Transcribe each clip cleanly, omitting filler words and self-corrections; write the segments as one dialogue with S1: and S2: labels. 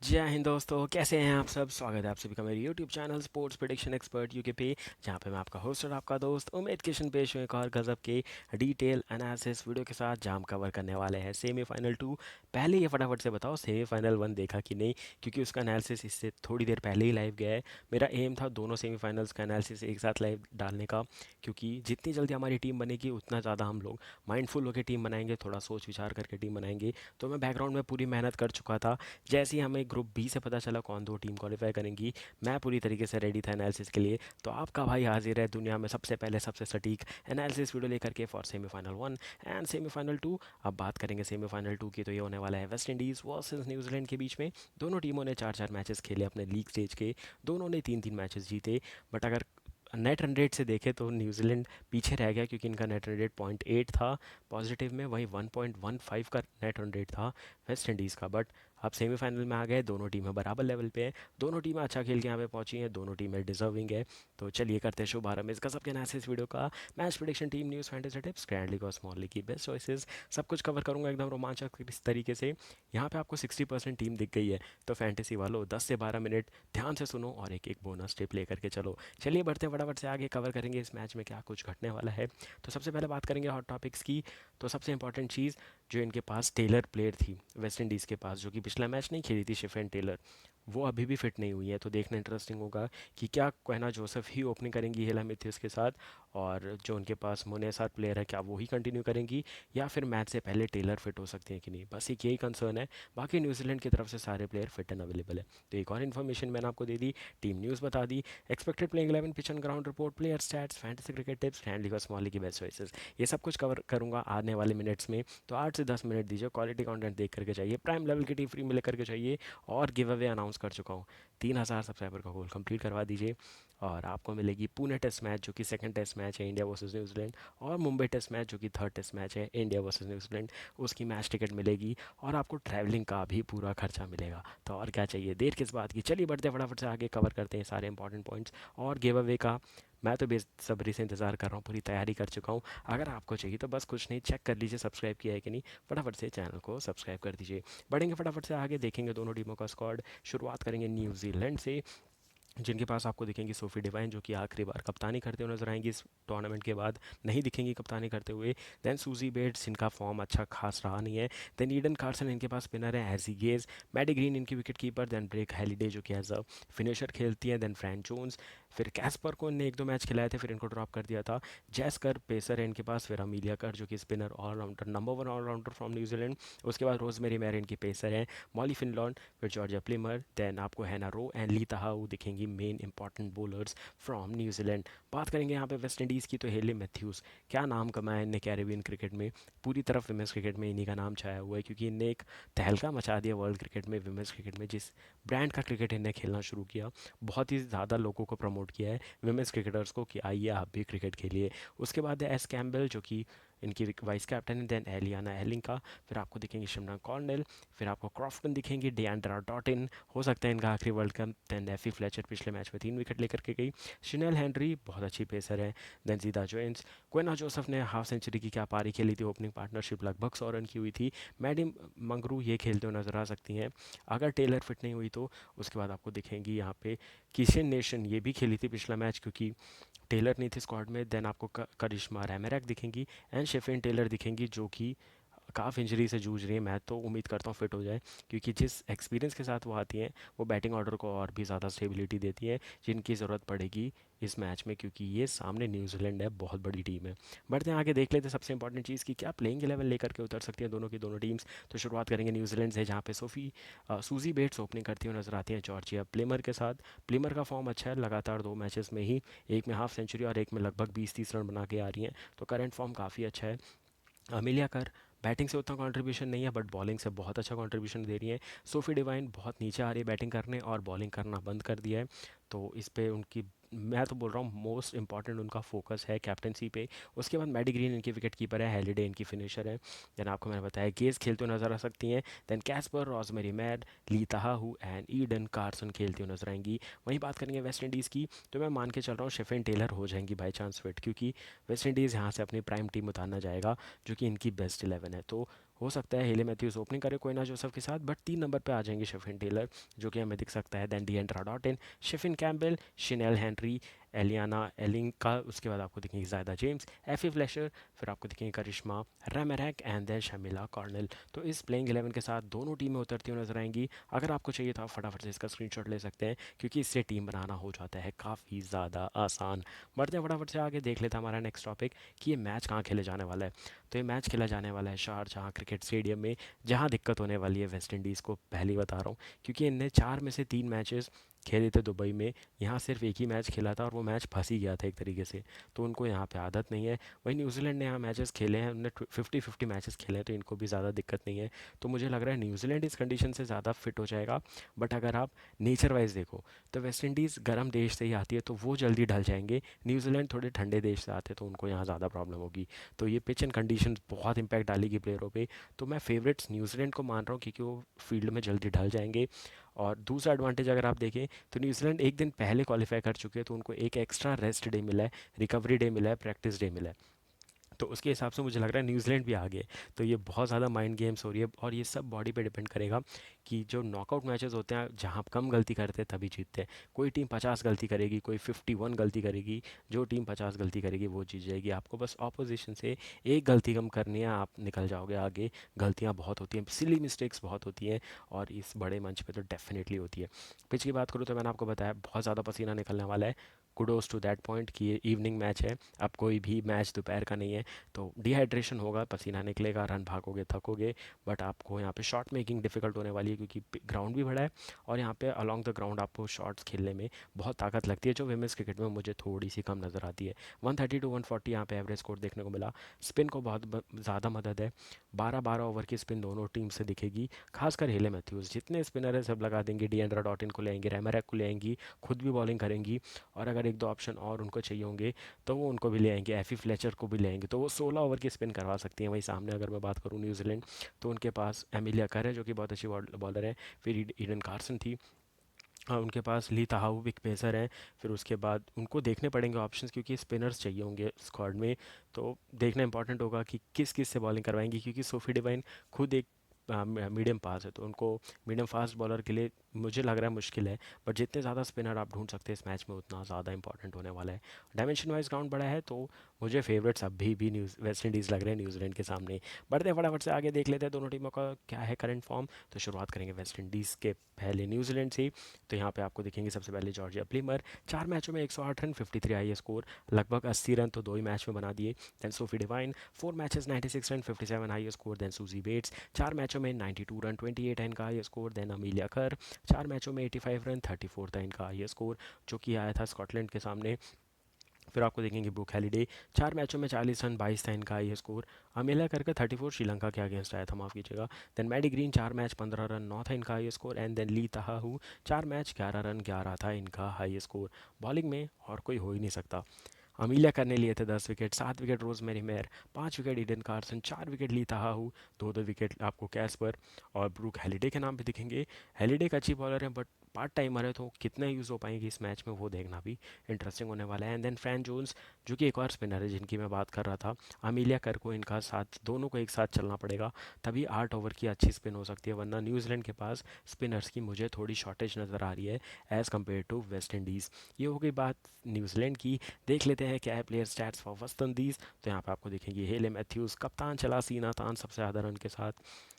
S1: जय हिंद दोस्तों, कैसे हैं आप सब। स्वागत है आप सभी का मेरे YouTube channel sports prediction expert UK पे, जहाँ पे मैं आपका होस्ट और आपका दोस्त उमेद किशन पेश हुए एक और गजब के डिटेल एनालिसिस वीडियो के साथ, जहाँ हम कवर करने वाले हैं सेमीफाइनल 2। पहले ये फटाफट से बताओ सेमीफाइनल 1 देखा कि नहीं, क्योंकि उसका एनालिसिस इससे थोड़ी देर पहले ही लाइव गया है। मेरा एम था दोनों सेमीफाइनल्स का एनालिसिस एक साथ लाइव डालने का, क्योंकि जितनी जल्दी हमारी टीम बनेगी उतना ज़्यादा हम लोग माइंडफुल होकर टीम बनाएंगे, थोड़ा सोच विचार करके टीम बनाएंगे। तो मैं बैकग्राउंड में पूरी मेहनत कर चुका था। जैसे ही हमें ग्रुप बी से पता चला कौन दो टीम क्वालिफाई करेंगी, मैं पूरी तरीके से रेडी था एनालिसिस के लिए। तो आपका भाई हाजिर है दुनिया में सबसे पहले सबसे सटीक एनालिसिस वीडियो लेकर के फॉर सेमीफाइनल 1 एंड सेमीफाइनल 2। अब बात करेंगे सेमीफाइनल 2 की, तो ये होने वाला है वेस्ट इंडीज़ वर्सेस न्यूजीलैंड के बीच में। दोनों टीमों ने चार चार मैचेस खेले अपने लीग स्टेज के, दोनों ने तीन तीन मैचेस जीते। बट अगर नेट रन रेट से देखें तो न्यूजीलैंड पीछे रह गया, क्योंकि इनका नेट रन रेट 0.8 था पॉजिटिव में, वहीं 1.15 का नेट रन रेट था वेस्ट इंडीज़ का। बट अब सेमीफाइनल में आ गए, दोनों टीमें बराबर लेवल पे हैं, दोनों टीमें अच्छा खेल के यहाँ पे पहुंची हैं, दोनों टीमें डिजर्विंग है। तो चलिए करते हैं शुभारंभ इस गजब के एनालिसिस वीडियो का। Match prediction, team news, fantasy tips, grand league और स्मॉल लीग की बेस्ट चॉइसेस, सब कुछ कवर करूंगा एकदम रोमांचक इस तरीके से। यहाँ पे आपको 60% टीम दिख गई है, तो फैंटेसी वालों 10 से 12 मिनट ध्यान से सुनो और एक एक बोनस टिप लेकर के चलो। चलिए बढ़ते हैं फटाफट से आगे, कवर करेंगे इस मैच में क्या कुछ घटने वाला है। तो सबसे पहले बात करेंगे हॉट टॉपिक्स की। तो सबसे इंपॉर्टेंट चीज़, जो इनके पास टेलर प्लेयर थी वेस्ट इंडीज़ के पास, जो कि पिछला मैच नहीं खेली थी, शिफेन टेलर, वो अभी भी फिट नहीं हुई है। तो देखना इंटरेस्टिंग होगा कि क्या कोहेना जोसेफ ही ओपनिंग करेंगी हेला मिथ्यूस के साथ, और जो उनके पास मुनेसार प्लेयर है क्या वो ही कंटिन्यू करेंगी, या फिर मैच से पहले टेलर फिट हो सकती हैं कि नहीं। बस एक यही कंसर्न है, बाकी न्यूजीलैंड की तरफ से सारे प्लेयर फिट एंड अवेलेबल है। तो एक और इन्फॉर्मेशन मैंने आपको दे दी, टीम न्यूज़ बता दी, expected playing 11, pitch and ground report, player stats, fantasy cricket tips, grand league और स्मॉल लीग की बेस्ट चॉइसेस, ये सब कुछ कवर करूंगा आने वाले मिनट्स में। तो 8 से 10 मिनट दीजिए, क्वालिटी कंटेंट देख करके चाहिए, प्राइम लेवल की टीम फ्री में लेकर के चाहिए। और गिव अवे अनाउंस कर चुका हूँ, 3,000 सब्सक्राइबर का गोल कंप्लीट करवा दीजिए, और आपको मिलेगी पुणे टेस्ट मैच जो कि सेकंड टेस्ट मैच है इंडिया वर्सेस न्यूजीलैंड, और मुंबई टेस्ट मैच जो कि थर्ड टेस्ट मैच है इंडिया वर्सेस न्यूजीलैंड, उसकी मैच टिकट मिलेगी, और आपको ट्रैवलिंग का भी पूरा खर्चा मिलेगा। तो और क्या चाहिए, देर किस बात की। चलिए बढ़ते फटाफट से आगे, कवर करते हैं सारे इंपॉर्टेंट पॉइंट्स और गिव अवे का। मैं तो बेसब्री से इंतज़ार कर रहा हूँ, पूरी तैयारी कर चुका हूँ। अगर आपको चाहिए तो बस कुछ नहीं, चेक कर लीजिए सब्सक्राइब किया है कि नहीं, फटाफट से चैनल को सब्सक्राइब कर दीजिए। बढ़ेंगे फटाफट से आगे, देखेंगे दोनों टीमों का स्क्वाड। शुरुआत करेंगे न्यूजीलैंड से, जिनके पास आपको दिखेंगी सोफ़ी डिवाइन, जो कि आखिरी बार कप्तानी करते हुए नजर आएंगी इस टूर्नामेंट के बाद, नहीं दिखेंगी कप्तानी करते हुए। देन सूजी बेट्स, जिनका फॉर्म अच्छा खास रहा नहीं है। देन ईडन कार्सन, इनके पास स्पिनर है एजी गेज। मैडी ग्रीन इनकी wicket keeper. Then Brooke Halliday, जो कि एज अ फिनिशर खेलती है। देन फ्रैंक जोन्स, फिर कैस्पर को इनने एक दो मैच खिलाए थे, फिर इनको ड्रॉप कर दिया था। जैसकर पेसर है इनके पास, फिर अमीलिया कर जो कि spinner, allrounder, number one allrounder from New Zealand. उसके बाद रोजमेरी मैर इनकी पेसर है। मॉली फिनलॉन, फिर जॉर्जिया प्लेमर, देन आपको हैना रो एंड ली तहाउ दिखेंगी main important bowlers from New Zealand. बात करेंगे यहाँ पे वेस्ट इंडीज़ की, तो हेले मैथ्यूज़, क्या नाम कमाया इनने कैरेबियन क्रिकेट में। पूरी तरफ विमेंस क्रिकेट में इन्हीं का नाम छाया हुआ है, क्योंकि इनने एक तहलका मचा दिया वर्ल्ड क्रिकेट में, विमेंस क्रिकेट में। जिस ब्रांड का क्रिकेट इनने खेलना शुरू किया, बहुत ही ज़्यादा लोगों को प्रमोट किया है विमेंस क्रिकेटर्स को कि आइए आप भी क्रिकेट खेलिए। उसके बाद है एस कैम्बल, जो कि इनकी वाइस कैप्टन है। देन एलियाना एलिंका, फिर आपको दिखेंगे शिमना कॉर्नेल, फिर आपको क्रॉफ्टन दिखेंगी, डियांड्रा डॉटिन, हो सकता है इनका आखिरी वर्ल्ड कप। देन एफी फ्लेचर, पिछले मैच में 3 विकेट लेकर के गई। शिनेल हेनरी, बहुत अच्छी पेसर है। देन जीदा जोइंस, क्वेना जोसेफ ने हाफ सेंचुरी की क्या पारी खेली थी, ओपनिंग पार्टनरशिप लगभग 100 रन की हुई थी। मैडी मंगरू ये खेलते हुए नजर आ सकती हैं, अगर टेलर फिट नहीं हुई तो। उसके बाद आपको दिखेंगी यहाँ पे किशन नेशन, ये भी खेली थी पिछला मैच, क्योंकि टेलर नहीं थी स्क्वाड में। देन आपको करिश्मा रैमेरैक दिखेंगी एंड शेफिन टेलर दिखेंगी, जो कि काफ़ इंजरी से जूझ रही है। मैं तो उम्मीद करता हूँ फिट हो जाए, क्योंकि जिस एक्सपीरियंस के साथ वो आती हैं, वो बैटिंग ऑर्डर को और भी ज़्यादा स्टेबिलिटी देती है, जिनकी ज़रूरत पड़ेगी इस मैच में, क्योंकि ये सामने न्यूजीलैंड है, बहुत बड़ी टीम है। बढ़ते हैं आगे, देख लेते हैं सबसे इंपॉर्टेंट चीज़ की क्या प्लेइंग 11 लेकर के उतर सकती है दोनों की दोनों टीम्स। तो शुरुआत करेंगे न्यूजीलैंड से, जहाँ पे सूजी बेट्स ओपनिंग करती हुई नजर आती हैं जॉर्जिया प्लेमर के साथ। प्लेमर का फॉर्म अच्छा है, लगातार 2 मैचेस में ही, एक में हाफ सेंचुरी और एक में लगभग 20-30 रन बना के आ रही हैं, तो करंट फॉर्म काफ़ी अच्छा है। अमिलिया कर, बैटिंग से उतना कंट्रीब्यूशन नहीं है, बट बॉलिंग से बहुत अच्छा कंट्रीब्यूशन दे रही है। सोफी डिवाइन बहुत नीचे आ रही है बैटिंग करने, और बॉलिंग करना बंद कर दिया है, तो इस पे उनकी, मैं तो बोल रहा हूँ मोस्ट इंपॉर्टेंट उनका फोकस है कैप्टनसी पे। उसके बाद मैडी ग्रीन इनकी विकेट कीपर है, हेलिडे इनकी फिनिशर है। देन आपको मैंने बताया गेज खेलते हुए नजर आ सकती हैं। Then Kasper, Rosemary Mair, Lea Tahuhu and Eden Carson खेलते हुए नजर आएंगी। वहीं बात करेंगे वेस्ट इंडीज़ की, तो मैं मान के चल रहा हूँ शेफिन टेलर हो जाएंगी बाई चांस फिट, क्योंकि वेस्ट इंडीज़ यहाँ से अपनी प्राइम टीम उतारना जाएगा, जो कि इनकी बेस्ट 11 है। तो हो सकता है हेले मैथ्यूज ओपनिंग करे कोयना जोसेफ के साथ, बट 3 नंबर पे आ जाएंगे शेफिन टेलर, जो कि हमें दिख सकता है। Then Deandra Dottin, Shemaine Campbelle, Chinelle Henry, Aaliyah Alleyne, उसके बाद आपको दिखेंगे ज़ायदा जेम्स, एफी फ्लेशर, फिर आपको दिखेंगे करिश्मा रेमेरैक एंड देन शमीला कॉर्नल। तो इस प्लेइंग 11 के साथ दोनों टीमें उतरती हुई नजर आएंगी। अगर आपको चाहिए तो आप फटाफट से इसका स्क्रीनशॉट ले सकते हैं, क्योंकि इससे टीम बनाना हो जाता है काफ़ी ज़्यादा आसान। बढ़ते हैं फटाफट से आगे, देख लेते हैं हमारा नेक्स्ट टॉपिक कि ये मैच कहाँ खेले जाने वाला है। तो ये मैच खेला जाने वाला है शारजाह क्रिकेट स्टेडियम में। जहाँ दिक्कत होने वाली है वेस्ट इंडीज़ को, पहले ही बता रहा हूँ, क्योंकि इनने 4 में से 3 मैचेस खेले थे दुबई में। यहाँ सिर्फ एक ही मैच खेला था और वो मैच फंस ही गया था एक तरीके से, तो उनको यहाँ पे आदत नहीं है। वहीं न्यूजीलैंड ने यहाँ मैचेस खेले हैं, उन्होंने 50-50 मैचेस खेले हैं, तो इनको भी ज़्यादा दिक्कत नहीं है। तो मुझे लग रहा है न्यूजीलैंड इस कंडीशन से ज़्यादा फिट हो जाएगा। बट अगर आप नेचर वाइज देखो तो वेस्ट इंडीज़ गर्म देश से ही आती है, तो वो जल्दी ढल जाएंगे। न्यूजीलैंड थोड़े ठंडे देश से आते हैं, तो उनको यहाँ ज़्यादा प्रॉब्लम होगी। तो ये पिच एंड कंडीशन बहुत इंपैक्ट डालेगी प्लेयरों पे। तो मैं फेवरेट्स न्यूजीलैंड को मान रहा हूँ, क्योंकि वो फील्ड में जल्दी ढल जाएंगे। और दूसरा एडवांटेज अगर आप देखें तो न्यूजीलैंड एक दिन पहले क्वालिफाई कर चुके हैं, तो उनको एक एक्स्ट्रा रेस्ट डे मिला है, रिकवरी डे मिला है, प्रैक्टिस डे मिला है। तो उसके हिसाब से मुझे लग रहा है न्यूजीलैंड भी आगे है। तो ये बहुत ज़्यादा माइंड गेम्स हो रही है, और ये सब बॉडी पे डिपेंड करेगा कि जो नॉकआउट मैचेस होते हैं जहाँ आप कम गलती करते हैं तभी जीतते हैं। कोई टीम 50 गलती करेगी, कोई 51 गलती करेगी, जो टीम 50 गलती करेगी वो जीत जाएगी। आपको बस ऑपोजिशन से एक गलती कम करनी है, आप निकल जाओगे आगे। गलतियाँ बहुत होती हैं, सिली मिस्टेक्स बहुत होती हैं, और इस बड़े मंच पे तो डेफिनेटली होती है। पिच की बात करूँ तो मैंने आपको बताया बहुत ज़्यादा पसीना निकलने वाला है। कुडोज टू दैट पॉइंट कि ये इवनिंग मैच है, अब कोई भी मैच दोपहर का नहीं है। तो डिहाइड्रेशन होगा, पसीना निकलेगा, रन भागोगे, थकोगे, बट आपको यहाँ पे शॉट मेकिंग डिफिकल्ट होने वाली है, क्योंकि ग्राउंड भी बड़ा है, और यहाँ पे अलॉन्ग द ग्राउंड आपको शॉट्स खेलने में बहुत ताकत लगती है, जो विमेंस क्रिकेट में मुझे थोड़ी सी कम नज़र आती है। 130 to 140 यहाँ पे एवरेज स्कोर देखने को मिला। स्पिन को बहुत ज़्यादा मदद है, 12-12 ओवर की स्पिन दोनों टीम से दिखेगी। खासकर हेले मैथ्यूज़, जितने स्पिनर है सब लगा देंगे, डिएंड्रा डॉटिन को ले आएंगे, रेमरैक को ले आएंगी, खुद भी बॉलिंग करेंगी, और अगर एक दो ऑप्शन और उनको चाहिए होंगे तो वो उनको भी ले आएंगे, एफी फ्लेचर को भी ले आएंगे, तो वो 16 ओवर की स्पिन करवा सकती हैं। वहीं सामने अगर मैं बात करूँ न्यूजीलैंड, तो उनके पास एमिलिया कर है, जो कि बहुत अच्छी बॉलर है। फिर ईडन कार्सन थी, हाँ उनके पास ली ताहाऊ एक पेसर है। फिर उसके बाद उनको देखने पड़ेंगे ऑप्शंस, क्योंकि स्पिनर्स चाहिए होंगे स्क्वाड में। तो देखना इंपॉर्टेंट होगा कि किस किस से बॉलिंग करवाएंगी, क्योंकि सोफी डिवाइन खुद एक मीडियम पास है, तो उनको मीडियम फास्ट बॉलर के लिए मुझे लग रहा है मुश्किल है। बट जितने ज़्यादा स्पिनर आप ढूंढ सकते हैं इस मैच में, उतना ज़्यादा इंपॉर्टेंट होने वाला है। डायमेंशन वाइज ग्राउंड बड़ा है, तो मुझे फेवरेट्स अभी भी न्यूज़ वेस्ट इंडीज़ लग रहे हैं न्यूजीलैंड के सामने। बढ़ते हैं फटाफट से आगे, देख लेते हैं दोनों टीमों का क्या है करंट फॉर्म। तो शुरुआत करेंगे वेस्ट इंडीज़ के पहले न्यूजीलैंड से। तो यहाँ पे आपको दिखेंगे सबसे पहले जॉर्जिया प्लीमर, 4 मैचों में 108 रन, 53 हाई स्कोर, लगभग 80 रन तो 2 ही मैच में बना दिए। Then Sophie Devine, 4 matches 96 run, 57 high score. Then Suzie Bates, 4 मैचों में 92 रन, 28 है इनका हाई स्कोर। दैन अमीलिया कर, 4 मैचों में 85 रन, 34 था इनका हाई स्कोर, जो कि आया था स्कॉटलैंड के सामने। फिर आपको देखेंगे ब्रूक हैलिडे, 4 मैचों में 40 रन, 22 था इनका हाई स्कोर। अमेलिया करके 34 श्रीलंका के अगेंस्ट आया था, माफ़ कीजिएगा। Then Maddy Green, 4 match 15 run, 9 था इनका high score. And then Lea Tahuhu, 4 match 11 run, 11 था इनका हाई स्कोर। बॉलिंग में और कोई हो ही नहीं सकता। अमीलिया करने लिए थे 10 wicket, 7 wicket Rosemary Mair, 5 wicket Eden Carson, 4 wicket Lea Tahuhu, दो दो विकेट आपको कैस्पर और ब्रूक हेलिडे के नाम पे दिखेंगे। हेलिडे एक अच्छी बॉलर है, बट पार्ट टाइमर है, तो कितने यूज़ हो पाएंगे इस मैच में वो देखना भी इंटरेस्टिंग होने वाला है। एंड देन फ्रैन जोन्स, जो कि एक और स्पिनर है जिनकी मैं बात कर रहा था, अमीलिया कर को इनका साथ, दोनों को एक साथ चलना पड़ेगा, तभी 8 ओवर की अच्छी स्पिन हो सकती है, वरना न्यूजीलैंड के पास स्पिनर्स की मुझे थोड़ी शॉर्टेज नज़र आ रही है as compare to West Indies. ये हो गई बात न्यूजीलैंड की। देख लेते हैं क्या है player stats for West Indies. तो यहाँ पे आपको देखेंगे हेले मैथ्यूज़ कप्तान चला, सीना तान सबसे ज़्यादा रन के साथ,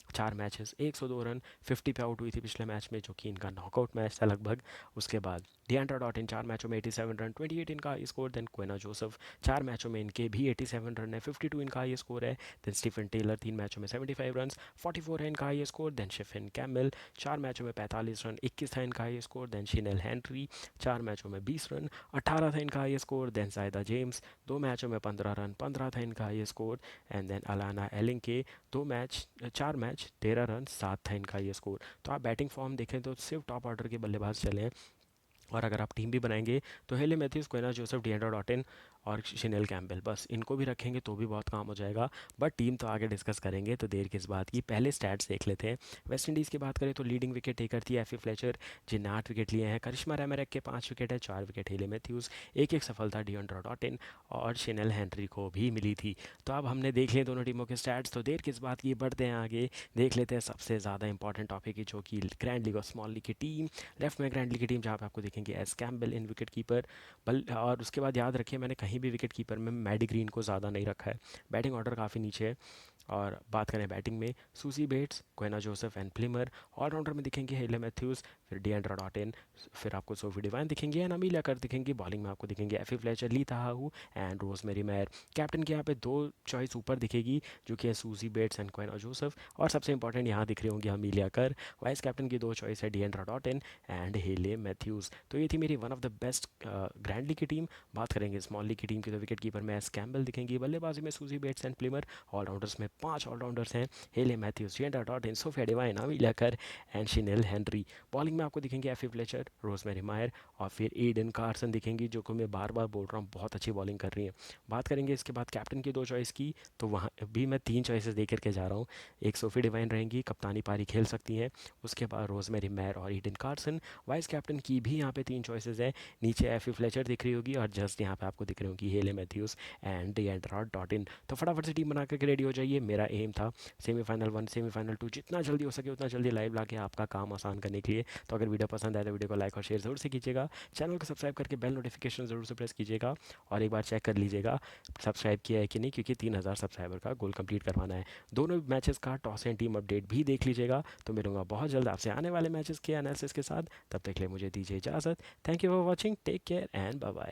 S1: 4 मैचेस 102 रन, 50 पे आउट हुई थी पिछले मैच में, जो कि इनका नॉकआउट मैच था लगभग। उसके बाद डिएंड्रा डॉटिन, 4 मैचों में 87 रन, 28 इनका high score. Then Qiana Joseph, 4 मैचों में इनके भी 87 रन है, 52 इनका हाई स्कोर है। देन स्टीफन टेलर, 3 मैचों में 75 रन, 44 है इनका high score. Then Shemaine Campbelle, 4 मैचों में 45 रन, 21 था इनका high score. Then Chinelle Henry, 4 मैचों में 20 रन, 18 था इनका high score. Then Zaida James, 2 मैचों में 15 रन, 15 था इनका high score. And then Aaliyah Alleyne के, 4 मैच 13 रन, 7 था इनका ये स्कोर। तो आप बैटिंग फॉर्म देखें तो सिर्फ टॉप ऑर्डर के बल्लेबाज चले हैं, और अगर आप टीम भी बनाएंगे तो Hayley Matthews, Qiana Joseph, Deandra Dottin और शिनेल कैम्पबेल, बस इनको भी रखेंगे तो भी बहुत काम हो जाएगा। बट टीम तो आगे डिस्कस करेंगे, तो देर किस बात की, पहले स्टैट्स देख लेते हैं। वेस्ट इंडीज़ की बात करें तो लीडिंग विकेट टेकर थी एफी फ्लेचर, जिनने 8 विकेट लिए हैं। करिश्मा रैमरक के 5 विकेट है, 4 विकेट हेले मैथ्यूज़, एक सफलता डिएंड्रा डॉटिन और शिनेल हेनरी को भी मिली थी। तो अब हमने देख लिए दोनों टीमों के स्टैट्स, तो देर किस बात की, बढ़ते हैं आगे। देख लेते हैं सबसे ज़्यादा इंपॉर्टेंट टॉपिक की, जो कि ग्रैंड लीग और स्मॉल लीग की टीम। लेफ्ट में ग्रैंड लीग की टीम, जहाँ पे आपको देखेंगे एस कैम्पबेल इन विकेट कीपर। बल और उसके बाद याद रखिए, मैंने कहीं भी विकेट कीपर में मैडी ग्रीन को ज़्यादा नहीं रखा है। बैटिंग ऑर्डर काफ़ी नीचे है। और बात करें बैटिंग में, Suzie Bates, Qiana Joseph and Plimmer. Allrounder में दिखेंगे हेले मैथ्यूज़, फिर डिएंड्रा डॉटिन, फिर आपको सोफी डिवाइन दिखेंगे एंड अमीलिया कर दिखेंगी। बॉलिंग में आपको दिखेंगे Afy Fletcher, Lea Tahuhu and Rosemary Mair. Captain के यहाँ पे दो चॉइस ऊपर दिखेगी, जो कि है Suzie Bates and Qiana Joseph, और सबसे इंपॉर्टेंट यहाँ दिख रही होंगी अमीलिया कर। वाइस कैप्टन की दो चॉइस है, डिएंड्रा डॉटिन एंड हेले मैथ्यूज़। तो ये थी मेरी one of the best grand league की टीम। बात करेंगे स्मॉल लीग की टीम की, तो विकेट कीपर में एस कैम्बल दिखेंगी, बल्लेबाजी में Suzie Bates and Plimmer. Allrounders में 5 ऑलराउंडर्स हैं, Hayley Matthews, Deandra Dottin, Sophia Devine, Amelia Kerr and Chinelle Henry. Bowling में आपको दिखेंगे एफी फ्लेचर, रोजमेरी मायर और फिर एडन कार्सन दिखेंगी, जो कि मैं बार बार बोल रहा हूँ बहुत अच्छी बॉलिंग कर रही हैं। बात करेंगे इसके बाद कैप्टन की दो चॉइस की, तो वहाँ भी मैं 3 चॉइसेस दे करके जा रहा हूँ। एक सोफी डिवाइन रहेंगी, कप्तानी पारी खेल सकती हैं। उसके बाद रोजमेरी मैर और ईडन कार्सन। वाइस कैप्टन की भी यहाँ पे 3 चॉइसेस हैं, नीचे एफी फ्लेचर दिख रही होगी और जस्ट यहाँ पे आपको दिख रही होगी हेले मैथ्यूज एंड डिएंड्रा डॉटिन। तो फटाफट से टीम बना करके रेडी हो जाइए। मेरा एम था सेमीफाइनल 1, सेमीफाइनल 2 जितना जल्दी हो सके उतना जल्दी लाइव लाके आपका काम आसान करने के लिए। तो अगर वीडियो पसंद आए तो वीडियो को लाइक और शेयर जरूर से कीजिएगा, चैनल को सब्सक्राइब करके बेल नोटिफिकेशन जरूर से प्रेस कीजिएगा, और एक बार चेक कर लीजिएगा सब्सक्राइब किया है कि नहीं, क्योंकि 3000 सब्सक्राइबर का गोल कंप्लीट करवाना है। दोनों मैचेस का टॉस एंड टीम अपडेट भी देख लीजिएगा। तो मिलूंगा बहुत जल्द आपसे आने वाले मैचेस के एनालिसिस के साथ, तब तक के लिए मुझे दीजिए इजाज़त। Thank you for watching, take care and bye bye.